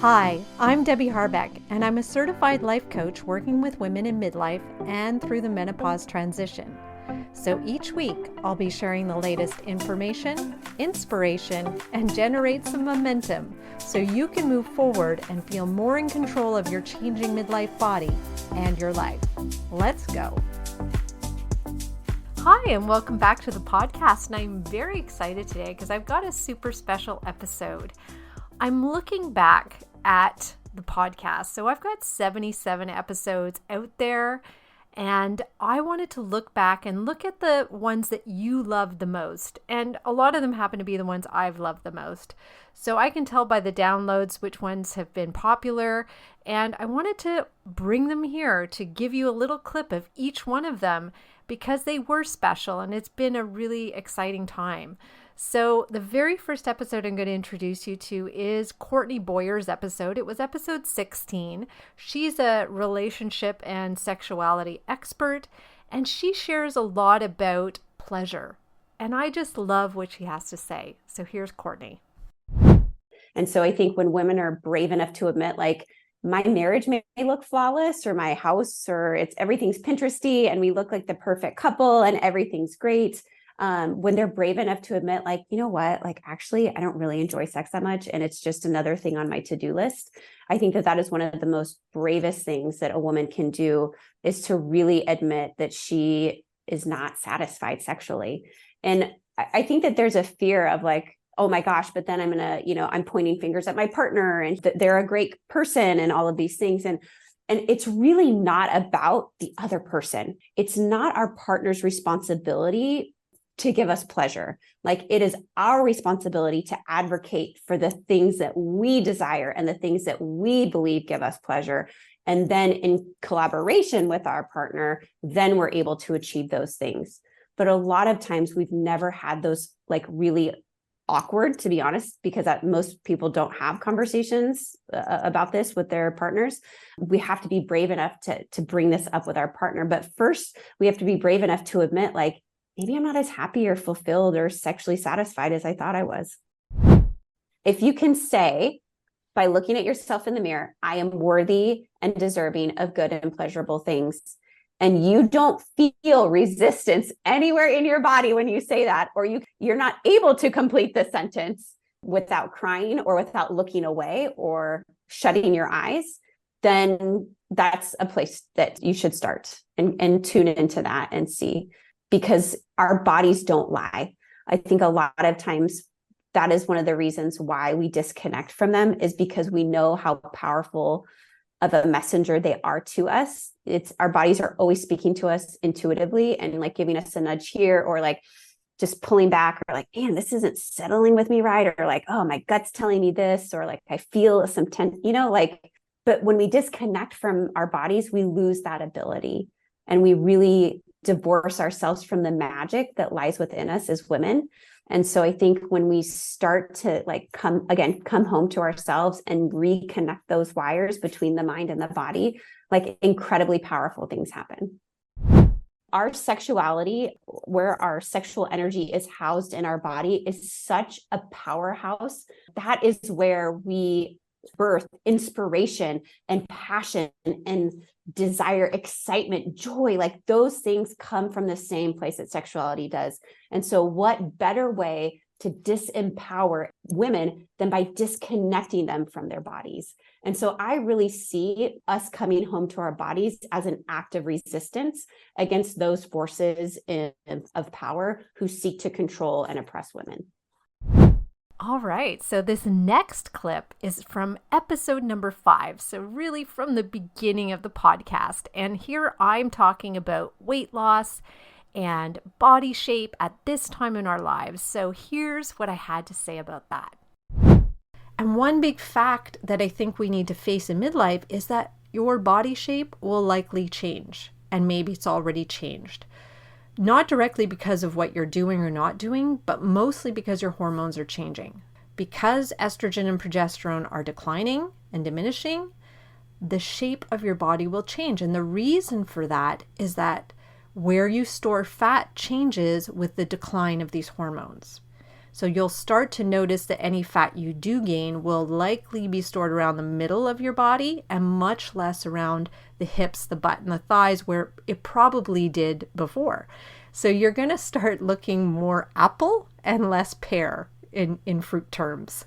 Hi, I'm Debbie Harbeck, and I'm a certified life coach working with women in midlife and through the menopause transition. So each week, I'll be sharing the latest information, inspiration, and generate some momentum so you can move forward and feel more in control of your changing midlife body and your life. Let's go. Hi, and welcome back to the podcast. And I'm very excited today because I've got a super special episode. I'm looking back at the podcast. So I've got 77 episodes out there, and I wanted to look back and look at the ones that you love the most. And a lot of them happen to be the ones I've loved the most. So I can tell by the downloads which ones have been popular. And I wanted to bring them here to give you a little clip of each one of them because they were special and it's been a really exciting time. So the very first episode I'm going to introduce you to is Courtney Boyer's episode. It was episode 16. She's a relationship and sexuality expert, and she shares a lot about pleasure. And I just love what she has to say. So here's Courtney. And so I think when women are brave enough to admit, like, my marriage may look flawless, or my house, or everything's Pinteresty and we look like the perfect couple and everything's great. When they're brave enough to admit, like, you know what, like, actually, I don't really enjoy sex that much. And it's just another thing on my to-do list. I think that is one of the most bravest things that a woman can do, is to really admit that she is not satisfied sexually. And I think that there's a fear of like, oh my gosh, but then I'm going to, I'm pointing fingers at my partner and that they're a great person and all of these things. And it's really not about the other person. It's not our partner's responsibility to give us pleasure. Like, it is our responsibility to advocate for the things that we desire and the things that we believe give us pleasure. And then in collaboration with our partner, then we're able to achieve those things. But a lot of times we've never had those, like, really awkward, to be honest, because most people don't have conversations about this with their partners. We have to be brave enough to bring this up with our partner. But first, we have to be brave enough to admit, like, maybe I'm not as happy or fulfilled or sexually satisfied as I thought I was. If you can say, by looking at yourself in the mirror, I am worthy and deserving of good and pleasurable things, and you don't feel resistance anywhere in your body when you say that, or you're not able to complete the sentence without crying or without looking away or shutting your eyes, then that's a place that you should start and tune into that and see. Because our bodies don't lie. I think a lot of times that is one of the reasons why we disconnect from them, is because we know how powerful of a messenger they are to us. Our bodies are always speaking to us intuitively and like giving us a nudge here, or like just pulling back, or like, man, this isn't settling with me right, or like, oh, my gut's telling me this, or like I feel some tension, but when we disconnect from our bodies, we lose that ability, and we really divorce ourselves from the magic that lies within us as women. And so I think when we start to come home to ourselves and reconnect those wires between the mind and the body, like, incredibly powerful things happen. Our sexuality, where our sexual energy is housed in our body, is such a powerhouse. That is where we birth inspiration and passion and desire, excitement, joy. Like, those things come from the same place that sexuality does. And so what better way to disempower women than by disconnecting them from their bodies? And so I really see us coming home to our bodies as an act of resistance against those forces of power who seek to control and oppress women. All right, so this next clip is from episode number 5, so really from the beginning of the podcast. And here I'm talking about weight loss and body shape at this time in our lives. So here's what I had to say about that. And one big fact that I think we need to face in midlife is that your body shape will likely change, and maybe it's already changed. Not directly because of what you're doing or not doing, but mostly because your hormones are changing. Because estrogen and progesterone are declining and diminishing, the shape of your body will change. And the reason for that is that where you store fat changes with the decline of these hormones. So you'll start to notice that any fat you do gain will likely be stored around the middle of your body and much less around the hips, the butt, and the thighs where it probably did before. So you're going to start looking more apple and less pear in fruit terms.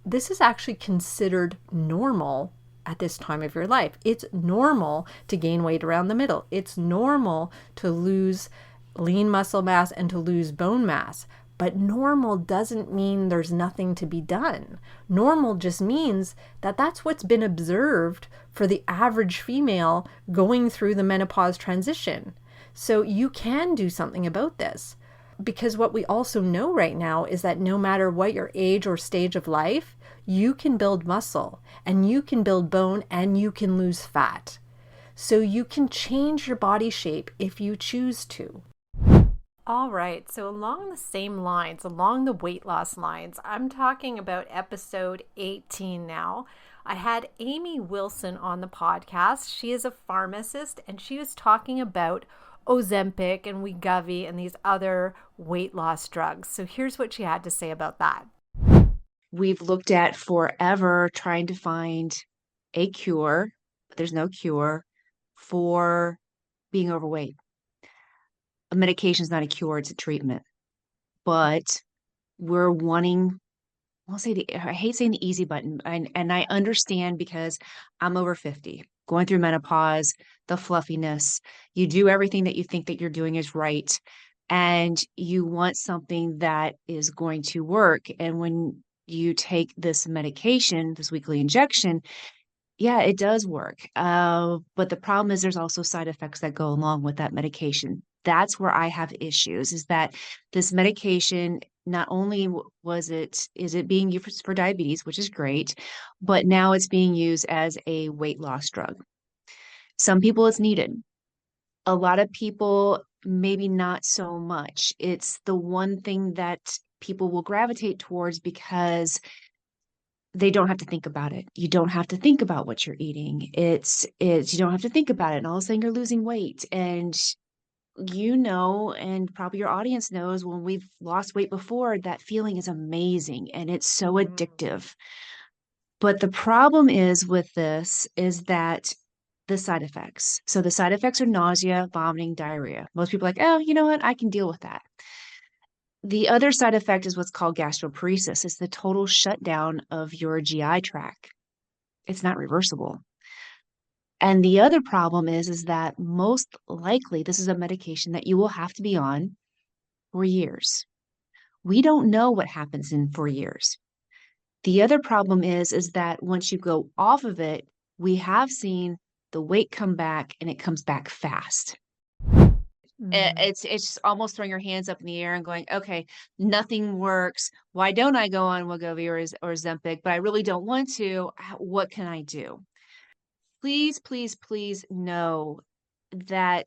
This is actually considered normal at this time of your life. It's normal to gain weight around the middle. It's normal to lose lean muscle mass and to lose bone mass. But normal doesn't mean there's nothing to be done. Normal just means that that's what's been observed for the average female going through the menopause transition. So you can do something about this, because what we also know right now is that no matter what your age or stage of life, you can build muscle and you can build bone and you can lose fat. So you can change your body shape if you choose to. All right, so along the same lines, along the weight loss lines, I'm talking about episode 18 now. I had Amy Wilson on the podcast. She is a pharmacist and she was talking about Ozempic and Wegovy and these other weight loss drugs. So here's what she had to say about that. We've looked at forever trying to find a cure, but there's no cure for being overweight. A medication is not a cure, it's a treatment. But we're wanting, I hate saying the easy button, and I understand because I'm over 50, going through menopause, the fluffiness. You do everything that you think that you're doing is right, and you want something that is going to work. And when you take this medication, this weekly injection, yeah, it does work. But the problem is there's also side effects that go along with that medication. That's where I have issues, is that this medication, not only is it being used for diabetes, which is great, but now it's being used as a weight loss drug. Some people it's needed. A lot of people, maybe not so much. It's the one thing that people will gravitate towards because they don't have to think about it. You don't have to think about what you're eating. It's you don't have to think about it. And all of a sudden you're losing weight. And and probably your audience knows, when we've lost weight before, that feeling is amazing and it's so addictive. But the problem is with this is that the side effects. So the side effects are nausea, vomiting, diarrhea. Most people are like, oh, you know what? I can deal with that. The other side effect is what's called gastroparesis. It's the total shutdown of your GI tract. It's not reversible. And the other problem is that most likely this is a medication that you will have to be on for years. We don't know what happens in 4 years. The other problem is that once you go off of it, we have seen the weight come back, and it comes back fast. It's almost throwing your hands up in the air and going, okay, nothing works. Why don't I go on Wegovy or Ozempic? But I really don't want to. What can I do? Please, please, please know that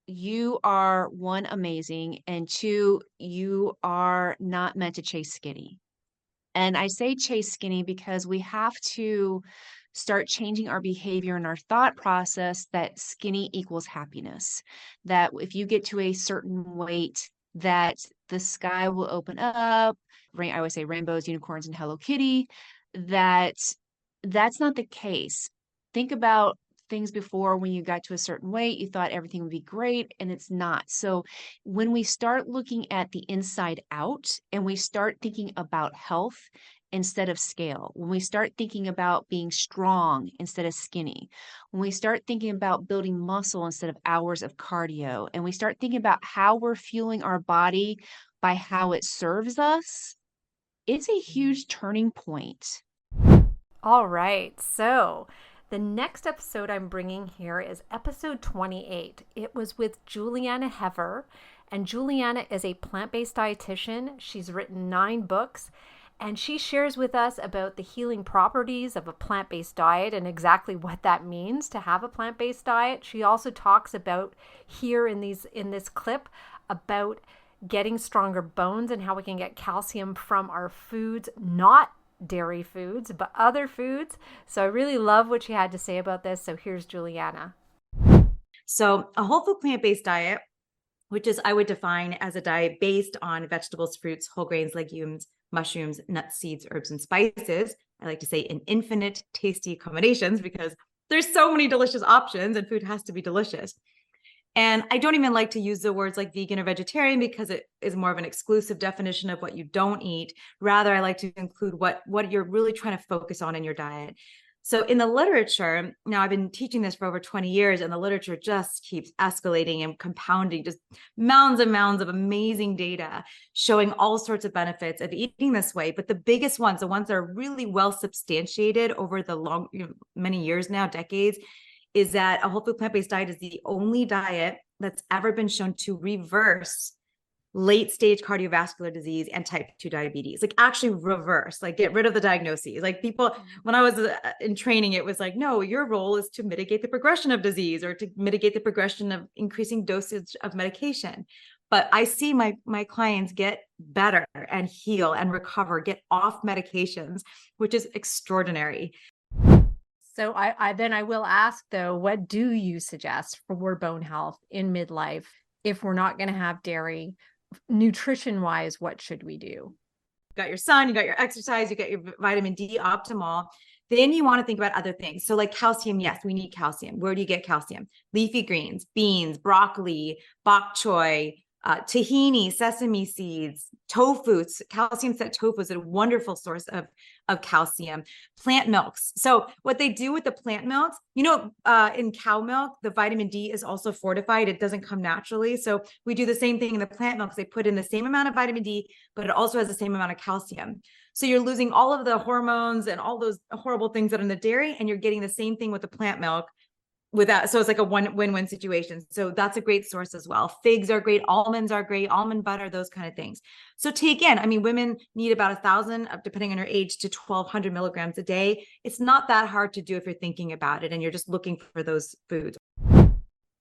you are, one, amazing, and two, you are not meant to chase skinny. And I say chase skinny because we have to start changing our behavior and our thought process that skinny equals happiness. That if you get to a certain weight, that the sky will open up. I always say rainbows, unicorns, and Hello Kitty. That's not the case. Think about things before. When you got to a certain weight, you thought everything would be great, and it's not. So when we start looking at the inside out and we start thinking about health instead of scale, when we start thinking about being strong instead of skinny, when we start thinking about building muscle instead of hours of cardio, and we start thinking about how we're fueling our body by how it serves us, it's a huge turning point. All right, so the next episode I'm bringing here is episode 28. It was with Julieanna Hever, and Julieanna is a plant-based dietitian. She's written 9 books, and she shares with us about the healing properties of a plant-based diet and exactly what that means to have a plant-based diet. She also talks about here in this clip about getting stronger bones and how we can get calcium from our foods, not dairy foods, but other foods. So I really love what she had to say about this. So here's Julieanna. So a whole food plant-based diet which is I would define as a diet based on vegetables, fruits, whole grains, legumes, mushrooms, nuts, seeds, herbs, and spices. I like to say in infinite tasty combinations because there's so many delicious options and food has to be delicious. And I don't even like to use the words like vegan or vegetarian because it is more of an exclusive definition of what you don't eat. Rather, I like to include what you're really trying to focus on in your diet. So in the literature, now I've been teaching this for over 20 years, and the literature just keeps escalating and compounding, just mounds and mounds of amazing data showing all sorts of benefits of eating this way. But the biggest ones, the ones that are really well substantiated over the long, many years now, decades, is that a whole food plant-based diet is the only diet that's ever been shown to reverse late stage cardiovascular disease and type 2 diabetes, like actually reverse, like get rid of the diagnoses. Like people, when I was in training, it was like, no, your role is to mitigate the progression of disease or to mitigate the progression of increasing dosage of medication. But I see my clients get better and heal and recover, get off medications, which is extraordinary. So I will ask though, what do you suggest for bone health in midlife if we're not going to have dairy? Nutrition wise, what should we do? You got your sun, you got your exercise, you got your vitamin D optimal. Then you want to think about other things. So like calcium, yes, we need calcium. Where do you get calcium? Leafy greens, beans, broccoli, bok choy, tahini, sesame seeds, tofu. Calcium set tofu is a wonderful source of calcium. Plant milks. So what they do with the plant milks, in cow milk, the vitamin D is also fortified. It doesn't come naturally. So we do the same thing in the plant milks. They put in the same amount of vitamin D, but it also has the same amount of calcium. So you're losing all of the hormones and all those horrible things that are in the dairy, and you're getting the same thing with the plant milk. With that, so it's like a win-win situation. So that's a great source as well. Figs are great, almonds are great, almond butter, those kind of things. So take in, women need about 1,000, depending on your age, to 1,200 milligrams a day. It's not that hard to do if you're thinking about it and you're just looking for those foods.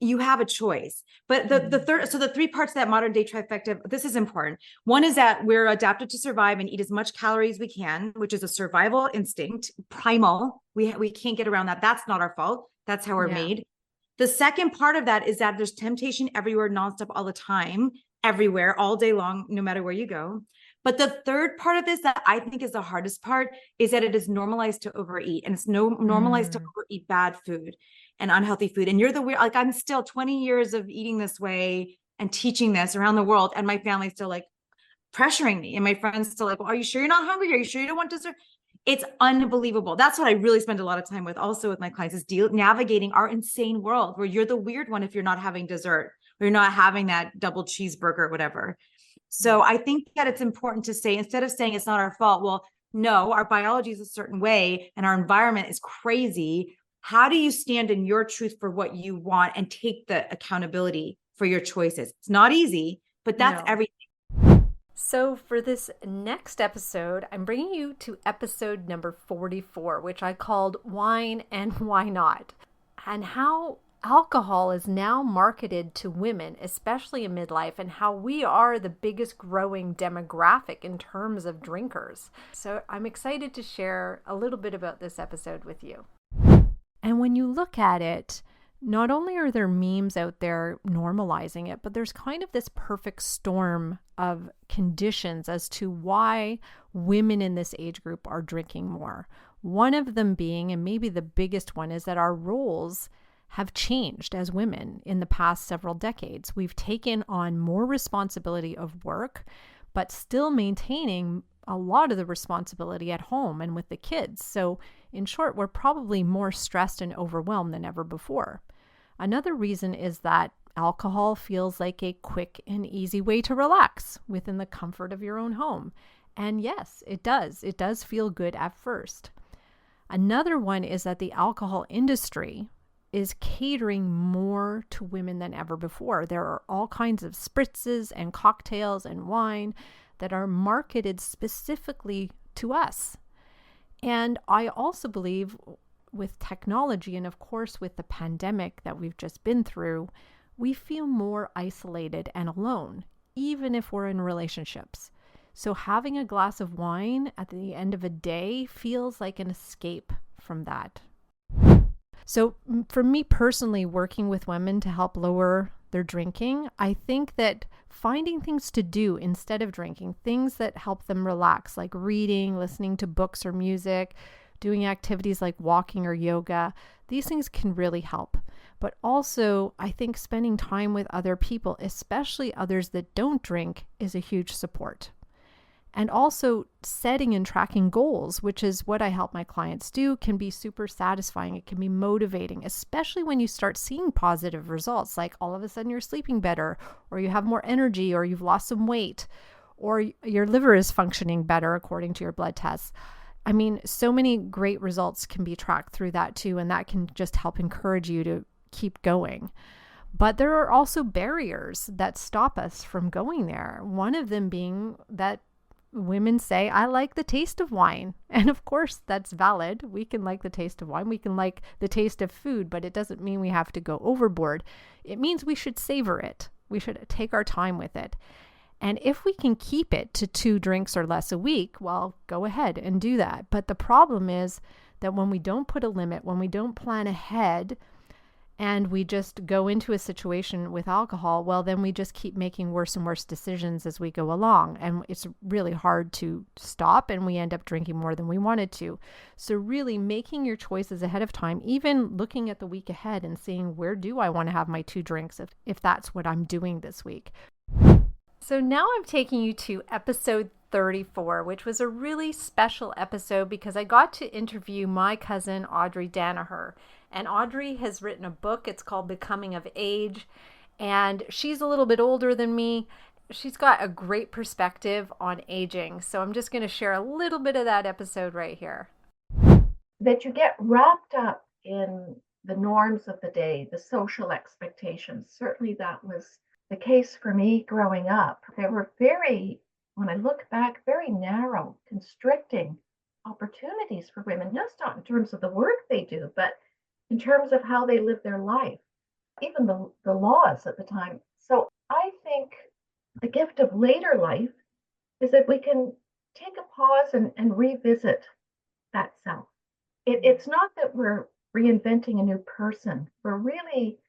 You have a choice. But the three parts of that modern day trifecta, this is important. One is that we're adapted to survive and eat as much calories as we can, which is a survival instinct, primal. We can't get around that. That's not our fault. That's how we're made. The second part of that is that there's temptation everywhere, nonstop, all the time, everywhere, all day long, no matter where you go. But the third part of this that I think is the hardest part is that it is normalized to overeat, and it's normalized to overeat bad food and unhealthy food. And you're the weird, like I'm still 20 years of eating this way and teaching this around the world. And my family's still like pressuring me. And my friends still like, well, are you sure you're not hungry? Are you sure you don't want dessert? It's unbelievable. That's what I really spend a lot of time with also with my clients is navigating our insane world where you're the weird one if you're not having dessert or you're not having that double cheeseburger or whatever. So I think that it's important to say, instead of saying it's not our fault, well, no, our biology is a certain way and our environment is crazy. How do you stand in your truth for what you want and take the accountability for your choices? It's not easy, but that's everything. So for this next episode, I'm bringing you to episode number 44, which I called Wine and Why Not, and how alcohol is now marketed to women, especially in midlife, and how we are the biggest growing demographic in terms of drinkers. So I'm excited to share a little bit about this episode with you. And when you look at it, not only are there memes out there normalizing it, but there's kind of this perfect storm of conditions as to why women in this age group are drinking more. One of them being, and maybe the biggest one, is that our roles have changed as women in the past several decades. We've taken on more responsibility of work, but still maintaining a lot of the responsibility at home and with the kids. So in short, we're probably more stressed and overwhelmed than ever before. Another reason is that alcohol feels like a quick and easy way to relax within the comfort of your own home. And yes, it does. It does feel good at first. Another one is that the alcohol industry is catering more to women than ever before. There are all kinds of spritzes and cocktails and wine that are marketed specifically to us. And I also believe with technology and of course with the pandemic that we've just been through, we feel more isolated and alone, even if we're in relationships. So having a glass of wine at the end of a day feels like an escape from that. So for me personally, working with women to help lower their drinking. I think that finding things to do instead of drinking, things that help them relax, like reading, listening to books or music, doing activities like walking or yoga, these things can really help. But also, I think spending time with other people, especially others that don't drink, is a huge support. And also setting and tracking goals, which is what I help my clients do, can be super satisfying. It can be motivating, especially when you start seeing positive results, like all of a sudden you're sleeping better, or you have more energy, or you've lost some weight, or your liver is functioning better according to your blood tests. I mean, so many great results can be tracked through that too, and that can just help encourage you to keep going. But there are also barriers that stop us from going there. One of them being that women say, I like the taste of wine. And of course, that's valid. We can like the taste of wine. We can like the taste of food, but it doesn't mean we have to go overboard. It means we should savor it. We should take our time with it. And if we can keep it to 2 drinks or less a week, well, go ahead and do that. But the problem is that when we don't put a limit, when we don't plan ahead, and we just go into a situation with alcohol, well, then we just keep making worse and worse decisions as we go along. And it's really hard to stop, and we end up drinking more than we wanted to. So really making your choices ahead of time, even looking at the week ahead and seeing, where do I want to have my 2 drinks if that's what I'm doing this week. So now I'm taking you to episode 34, which was a really special episode because I got to interview my cousin, Audrey Danaher. And Audrey has written a book. It's called Becoming of Age. And she's a little bit older than me. She's got a great perspective on aging. So I'm just going to share a little bit of that episode right here. That you get wrapped up in the norms of the day, the social expectations. Certainly that was the case for me growing up. They were when I look back, very narrow, constricting opportunities for women, just not in terms of the work they do, but in terms of how they live their life, even the laws at the time. So I think the gift of later life is that we can take a pause and revisit that self. It's not that we're reinventing a new person. We're really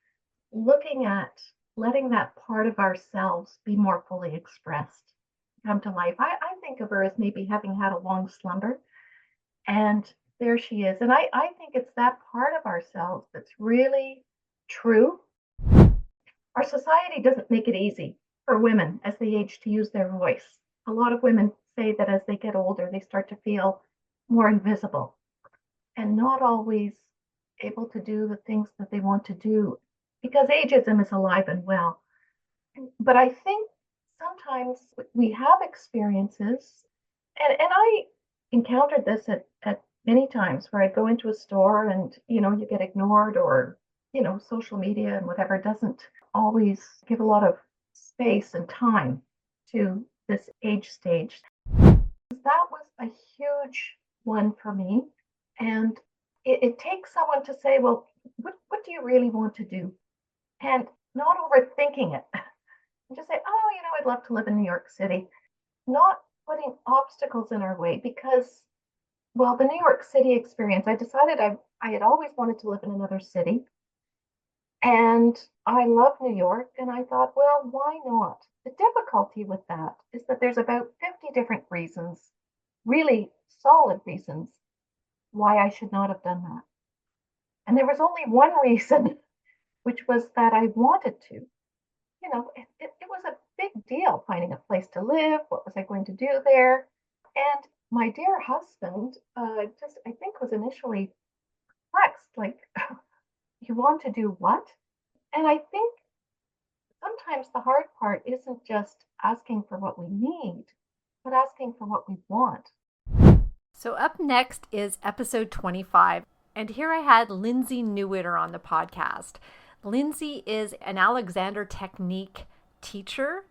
looking at letting that part of ourselves be more fully expressed, come to life. I think of her as maybe having had a long slumber, and there she is. And I think it's that part of ourselves that's really true. Our society doesn't make it easy for women as they age to use their voice. A lot of women say that as they get older, they start to feel more invisible and not always able to do the things that they want to do because ageism is alive and well. But I think sometimes we have experiences, and I encountered this at many times where I go into a store and, you get ignored, or, social media and whatever doesn't always give a lot of space and time to this age stage. That was a huge one for me. And it takes someone to say, well, what do you really want to do? And not overthinking it. And just say, I'd love to live in New York City. Not putting obstacles in our way because, well, the New York City experience, I decided I had always wanted to live in another city. And I love New York. And I thought, well, why not? The difficulty with that is that there's about 50 different reasons, really solid reasons, why I should not have done that. And there was only one reason, which was that I wanted to. It was a big deal finding a place to live. What was I going to do there? And my dear husband I think was initially perplexed, like, you want to do what? And I think sometimes the hard part isn't just asking for what we need, but asking for what we want. So up next is episode 25. And here I had Lindsay Newitter on the podcast. Lindsay is an Alexander Technique teacher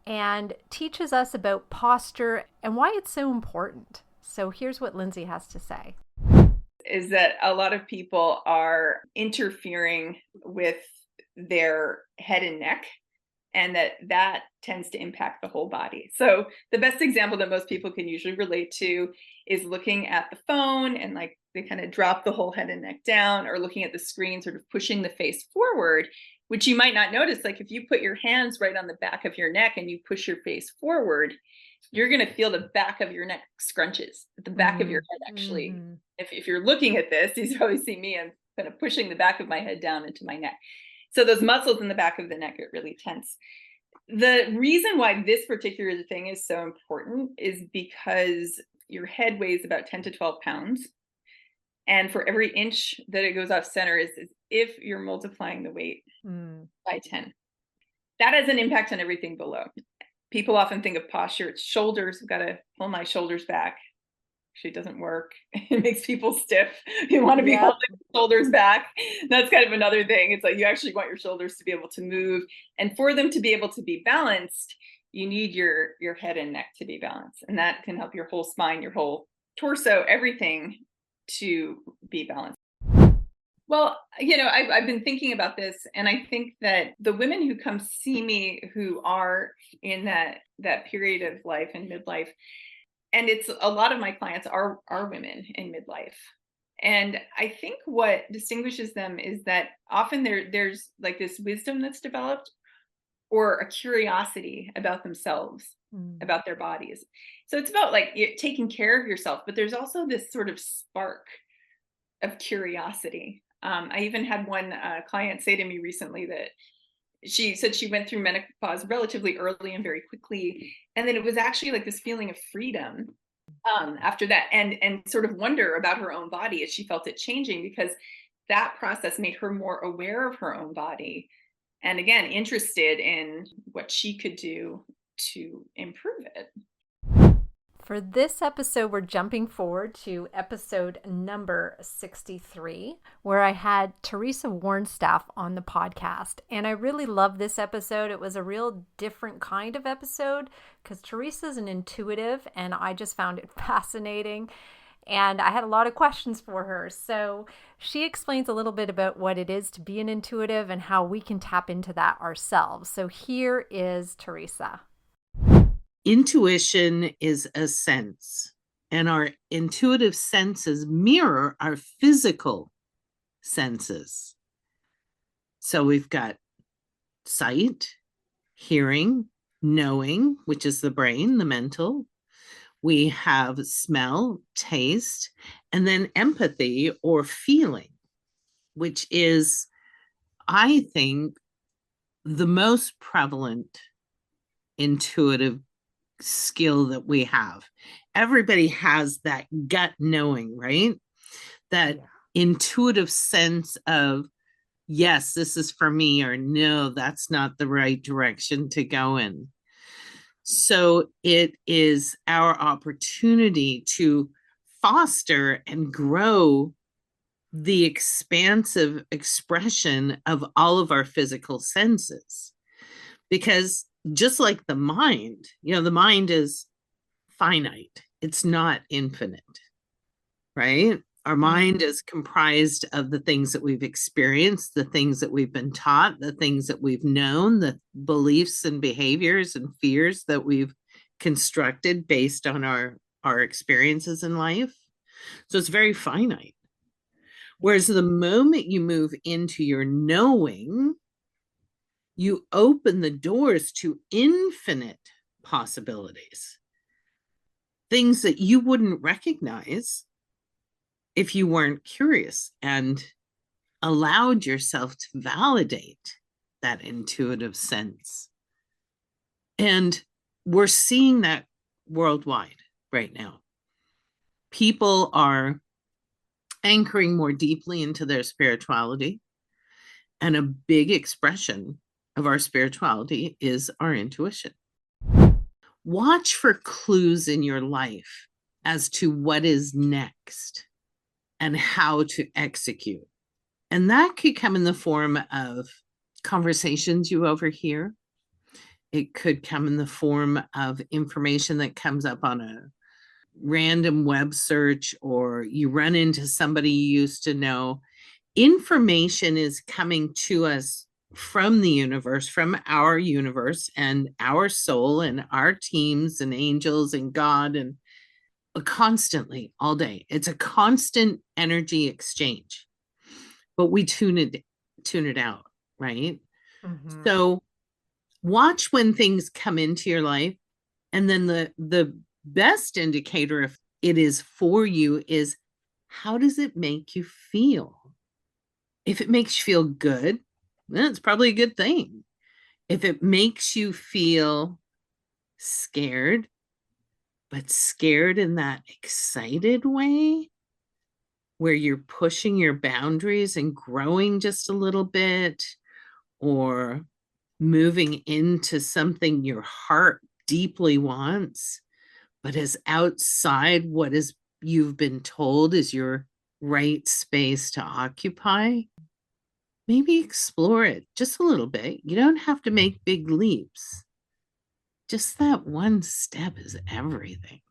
and teaches us about posture and why it's so important. So here's what Lindsay has to say. Is that a lot of people are interfering with their head and neck, and that tends to impact the whole body. So the best example that most people can usually relate to is looking at the phone and like they kind of drop the whole head and neck down, or looking at the screen, sort of pushing the face forward. which you might not notice. Like if you put your hands right on the back of your neck and you push your face forward, you're going to feel the back of your neck scrunches, the back of your head actually. If you're looking at this, you probably see me, I'm kind of pushing the back of my head down into my neck. So those muscles in the back of the neck are really tense. The reason why this particular thing is so important is because your head weighs about 10 to 12 pounds. And for every inch that it goes off center is if you're multiplying the weight by 10. That has an impact on everything below. People often think of posture. It's shoulders. I've got to pull my shoulders back. Actually, it doesn't work. It makes people stiff. You want to be holding your shoulders back. That's kind of another thing. It's like you actually want your shoulders to be able to move. And for them to be able to be balanced, you need your head and neck to be balanced. And that can help your whole spine, your whole torso, everything to be balanced. Well, I've been thinking about this, and I think that the women who come see me who are in that period of life in midlife, and it's a lot of my clients are women in midlife. And I think what distinguishes them is that often there's like this wisdom that's developed or a curiosity about themselves, about their bodies. So it's about like taking care of yourself, but there's also this sort of spark of curiosity. I even had one client say to me recently that she said she went through menopause relatively early and very quickly. And then it was actually like this feeling of freedom after that, and sort of wonder about her own body as she felt it changing, because that process made her more aware of her own body. And again, interested in what she could do to improve it. For this episode, we're jumping forward to episode number 63, where I had Teresa Wornstaff on the podcast. And I really love this episode. It was a real different kind of episode because Teresa's an intuitive, and I just found it fascinating. And I had a lot of questions for her. So she explains a little bit about what it is to be an intuitive and how we can tap into that ourselves. So here is Teresa. Intuition is a sense, and our intuitive senses mirror our physical senses. So we've got sight, hearing, knowing, which is the brain, the mental. We have smell, taste, and then empathy or feeling, which is, I think, the most prevalent intuitive skill that we have. Everybody has that gut knowing, right? That intuitive sense of, yes, this is for me, or no, that's not the right direction to go in. So it is our opportunity to foster and grow the expansive expression of all of our physical senses. Because just like the mind, the mind is finite. It's not infinite, right? Our mind is comprised of the things that we've experienced, the things that we've been taught, the things that we've known, the beliefs and behaviors and fears that we've constructed based on our experiences in life. So it's very finite. Whereas the moment you move into your knowing, you open the doors to infinite possibilities, things that you wouldn't recognize if you weren't curious and allowed yourself to validate that intuitive sense. And we're seeing that worldwide right now. People are anchoring more deeply into their spirituality, and a big expression of our spirituality is our intuition. Watch for clues in your life as to what is next and how to execute. And that could come in the form of conversations you overhear. It could come in the form of information that comes up on a random web search, or you run into somebody you used to know. Information is coming to us from the universe, from our universe and our soul and our teams and angels and God, and constantly all day. It's a constant energy exchange, but we tune it out, right? Mhm. So watch when things come into your life. And then the best indicator if it is for you is, how does it make you feel? If it makes you feel good, then it's probably a good thing. If it makes you feel scared, but scared in that excited way, where you're pushing your boundaries and growing just a little bit, or moving into something your heart deeply wants, but is outside what is you've been told is your right space to occupy, maybe explore it just a little bit. You don't have to make big leaps. Just that one step is everything.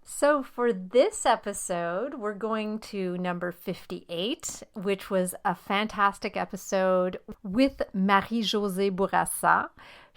So for this episode, we're going to number 58, which was a fantastic episode with Marie-Josée Bourassa.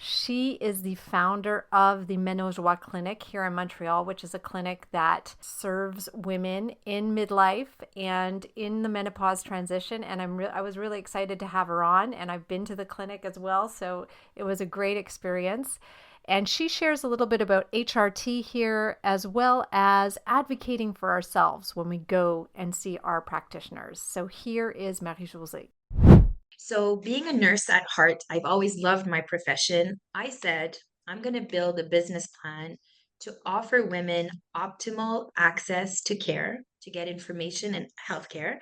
She is the founder of the Ménojoie Clinic here in Montreal, which is a clinic that serves women in midlife and in the menopause transition. And I was really excited to have her on, and I've been to the clinic as well. So it was a great experience. And she shares a little bit about HRT here, as well as advocating for ourselves when we go and see our practitioners. So here is Marie-Josée. So, being a nurse at heart, I've always loved my profession. I said, I'm going to build a business plan to offer women optimal access to care, to get information and healthcare,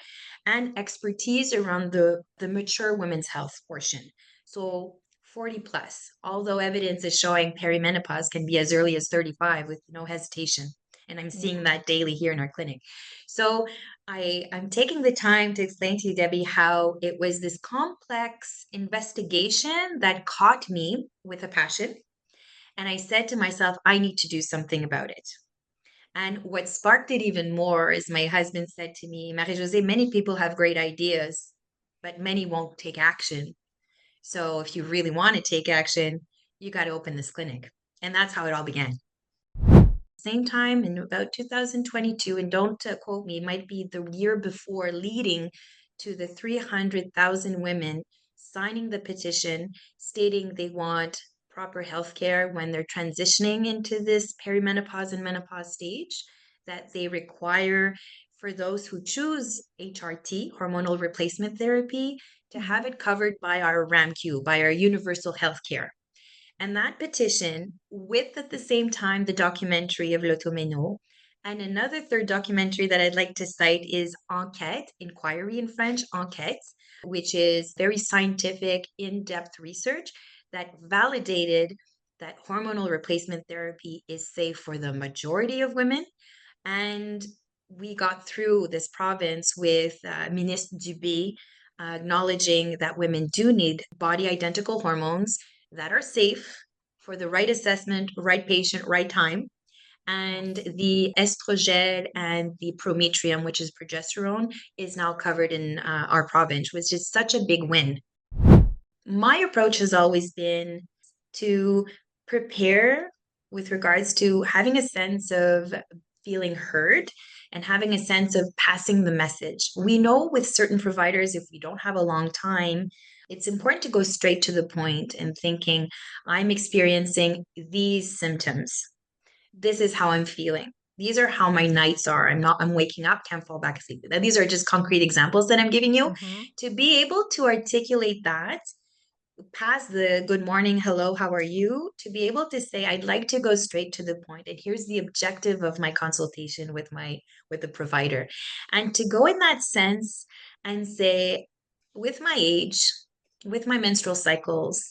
and expertise around the mature women's health portion. So, 40 plus, although evidence is showing perimenopause can be as early as 35 with no hesitation. And I'm seeing that daily here in our clinic. So, I'm taking the time to explain to you, Debbie, how it was this complex investigation that caught me with a passion. And I said to myself, I need to do something about it. And what sparked it even more is my husband said to me, Marie-Josée, many people have great ideas, but many won't take action. So if you really want to take action, you got to open this clinic. And that's how it all began. Same time in about 2022, and don't quote me, it might be the year before, leading to the 300,000 women signing the petition stating they want proper health care when they're transitioning into this perimenopause and menopause stage, that they require for those who choose HRT, hormonal replacement therapy, to have it covered by our RAMQ, by our universal health care. And that petition, with at the same time the documentary of L'Automeno, and another third documentary that I'd like to cite is Enquête, inquiry in French, Enquête, which is very scientific, in-depth research that validated that hormonal replacement therapy is safe for the majority of women. And we got through this province with Ministre Dubé acknowledging that women do need body identical hormones that are safe for the right assessment, right patient, right time. And the estrogel and the prometrium, which is progesterone, is now covered in our province, which is such a big win. My approach has always been to prepare with regards to having a sense of feeling heard and having a sense of passing the message. We know with certain providers, if we don't have a long time, it's important to go straight to the point and thinking, I'm experiencing these symptoms. This is how I'm feeling. These are how my nights are. I'm waking up, can't fall back asleep. These are just concrete examples that I'm giving you. To be able to articulate that past the good morning, hello, how are you, to be able to say, I'd like to go straight to the point, and here's the objective of my consultation with the provider. And to go in that sense and say, with my age, with my menstrual cycles,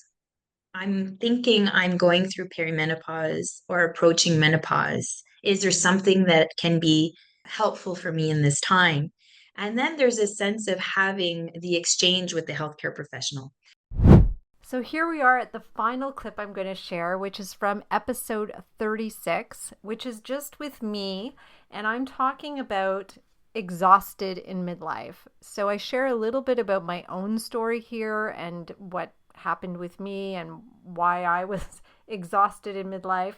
I'm thinking I'm going through perimenopause or approaching menopause. Is there something that can be helpful for me in this time? And then there's a sense of having the exchange with the healthcare professional. So here we are at the final clip I'm going to share, which is from episode 36, which is just with me, and I'm talking about exhausted in midlife. So I share a little bit about my own story here and what happened with me and why I was exhausted in midlife,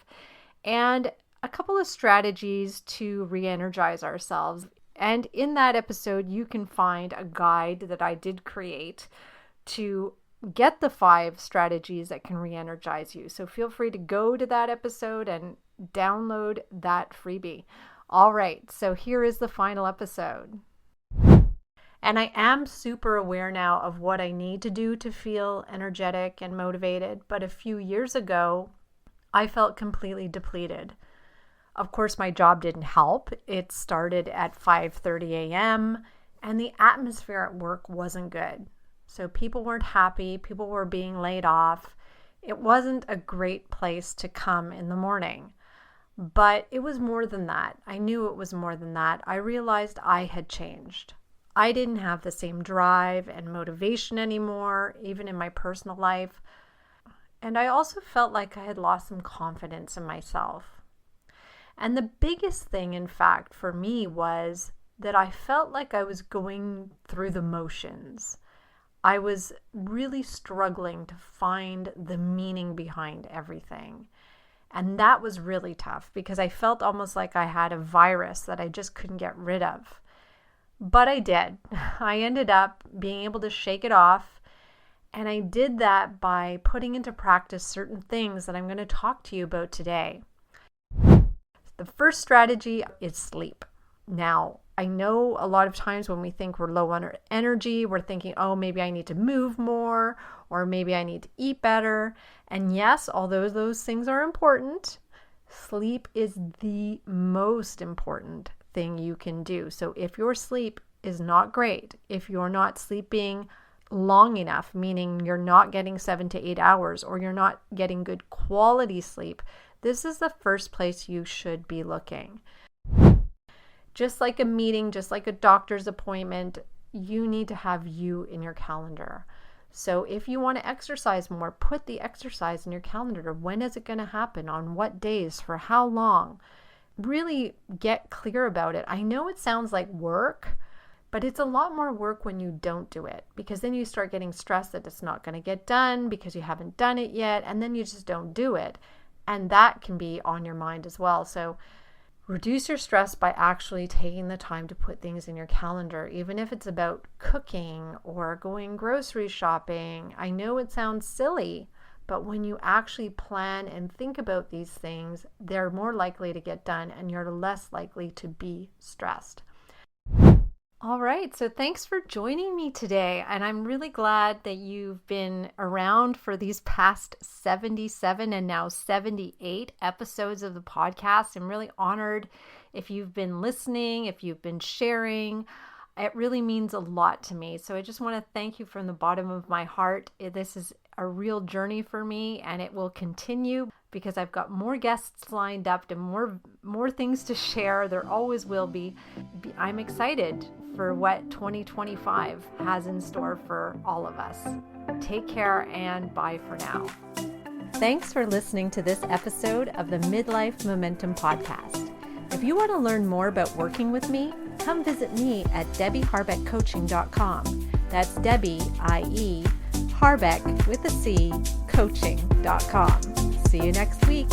and a couple of strategies to re-energize ourselves. And in that episode, you can find a guide that I did create to get the 5 strategies that can re-energize you. So feel free to go to that episode and download that freebie. All right, so here is the final episode. And I am super aware now of what I need to do to feel energetic and motivated. But a few years ago, I felt completely depleted. Of course, my job didn't help. It started at 5:30 a.m. and the atmosphere at work wasn't good. So people weren't happy. People were being laid off. It wasn't a great place to come in the morning. But it was more than that. I knew it was more than that. I realized I had changed. I didn't have the same drive and motivation anymore, even in my personal life. And I also felt like I had lost some confidence in myself. And the biggest thing, in fact, for me was that I felt like I was going through the motions. I was really struggling to find the meaning behind everything. And that was really tough because I felt almost like I had a virus that I just couldn't get rid of. But I did. I ended up being able to shake it off. And I did that by putting into practice certain things that I'm going to talk to you about today. The first strategy is sleep. Now, I know a lot of times when we think we're low on energy, we're thinking, oh, maybe I need to move more, or maybe I need to eat better. And yes, although those things are important, sleep is the most important thing you can do. So if your sleep is not great, if you're not sleeping long enough, meaning you're not getting 7 to 8 hours, or you're not getting good quality sleep, this is the first place you should be looking. Just like a meeting, just like a doctor's appointment, you need to have you in your calendar. So if you want to exercise more, put the exercise in your calendar. When is it going to happen? On what days? For how long? Really get clear about it. I know it sounds like work, but it's a lot more work when you don't do it, because then you start getting stressed that it's not going to get done because you haven't done it yet, and then you just don't do it. And that can be on your mind as well. So reduce your stress by actually taking the time to put things in your calendar, even if it's about cooking or going grocery shopping. I know it sounds silly, but when you actually plan and think about these things, they're more likely to get done and you're less likely to be stressed. All right, so thanks for joining me today. And I'm really glad that you've been around for these past 77 and now 78 episodes of the podcast. I'm really honored if you've been listening, if you've been sharing. It really means a lot to me. So I just want to thank you from the bottom of my heart. This is a real journey for me, and it will continue because I've got more guests lined up and more things to share. There always will be. I'm excited for what 2025 has in store for all of us. Take care and bye for now. Thanks for listening to this episode of the Midlife Momentum Podcast. If you want to learn more about working with me, come visit me at DebbieHarbeckCoaching.com. That's Debbie, I-E, Harbeck with a C, coaching.com. See you next week.